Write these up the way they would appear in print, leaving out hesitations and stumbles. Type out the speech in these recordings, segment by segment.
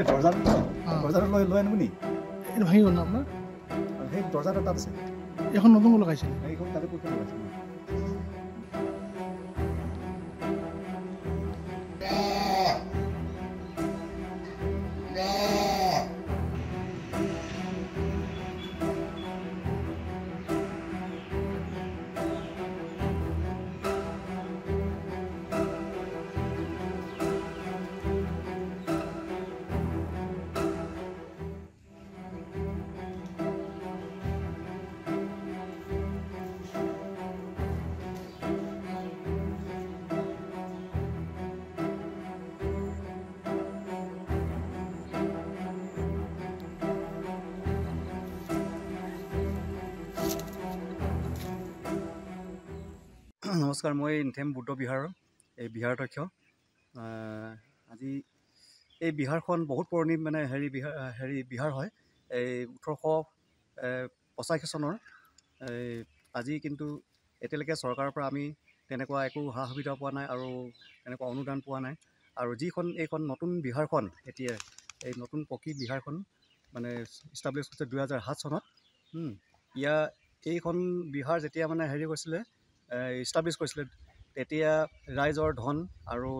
দৰজাটো লৈ আনিব নি এইটো ভাঙি গ'ল ন আপোনাৰ সেই দরজাটো তাত আছে এখন নতুনকৈ লগাইছিলে এইখন তাতে ক'ত লগাইছে নমস্কাৰ মই ইনথেম বুদ্ধ বিহাৰৰ এই বিহাৰাধ্যক্ষ আজি এই বিহাৰখন বহুত পুৰণি মানে বিহাৰ হয় এই 1885 চনৰ আজি কিন্তু এতিয়ালৈকে চৰকাৰৰ পৰা আমি তেনেকুৱা একো সা সুবিধা পোৱা নাই আৰু তেনেকুৱা অনুদান পোৱা নাই আৰু এইখন নতুন বিহাৰখন এতিয়া এই নতুন পকী বিহাৰখন মানে ইষ্টাব্লিছ হৈছে 2007 চনত এইখন বিহাৰ যেতিয়া মানে কৰিছিলে ইষ্টাব্লিছ কৰিছিলে তেতিয়া ৰাইজৰ ধন আৰু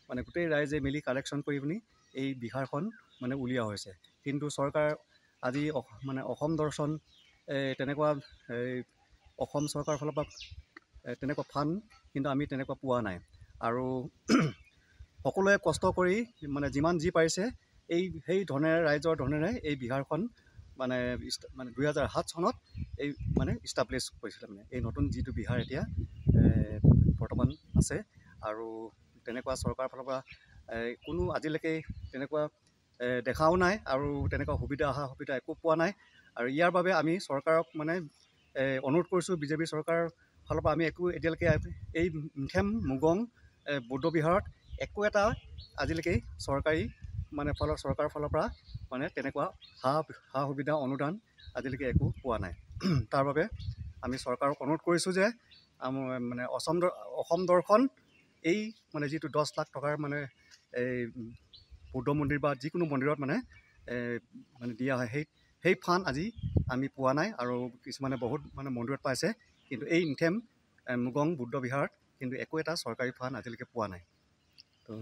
মানে গোটেই ৰাইজে মিলি কালেকশ্যন কৰি পিনি এই বিহাৰখন মানে উলিওৱা হৈছে কিন্তু চৰকাৰ আজি মানে অসম দৰ্শন তেনেকুৱা অসম চৰকাৰৰ ফালৰ পৰা তেনেকুৱা ফাণ্ড কিন্তু আমি তেনেকুৱা পোৱা নাই আৰু সকলোৱে কষ্ট কৰি মানে যিমান যি পাৰিছে সেই ধনেৰে ৰাইজৰ ধনেৰে এই বিহাৰখন মানে 2007 চনত এই মানে ইষ্টাব্লিছ কৰিছিলে মানে এই নতুন যিটো বিহাৰ এতিয়া বৰ্তমান আছে আৰু তেনেকুৱা চৰকাৰৰ ফালৰ পৰা কোনো আজিলৈকে তেনেকুৱা দেখাও নাই আৰু তেনেকুৱা সুবিধা একো পোৱা নাই আৰু ইয়াৰ বাবে আমি চৰকাৰক মানে অনুৰোধ কৰিছোঁ বিজেপি চৰকাৰৰ ফালৰ পৰা আমি একো এতিয়ালৈকে এই ইনথেম মুগং বৌদ্ধ বিহাৰত একো এটা আজিলৈকে চৰকাৰৰ ফালৰ পৰা মানে তেনেকুৱা সা সুবিধা অনুদান আজিলৈকে একো পোৱা নাই তাৰ বাবে আমি চৰকাৰক অনুৰোধ কৰিছোঁ যে মানে অসম দৰ্শন এই মানে যিটো 10 লাখ টকাৰ মানে এই বৌদ্ধ মন্দিৰ বা যিকোনো মন্দিৰত মানে দিয়া হয় সেই ফাণ্ড আজি আমি পোৱা নাই আৰু কিছুমানে বহুত মানে মন্দিৰত পাইছে কিন্তু এই ইনথেম মুগং বৌদ্ধ বিহাৰত কিন্তু একো এটা চৰকাৰী ফাণ্ড আজিলৈকে পোৱা নাই তো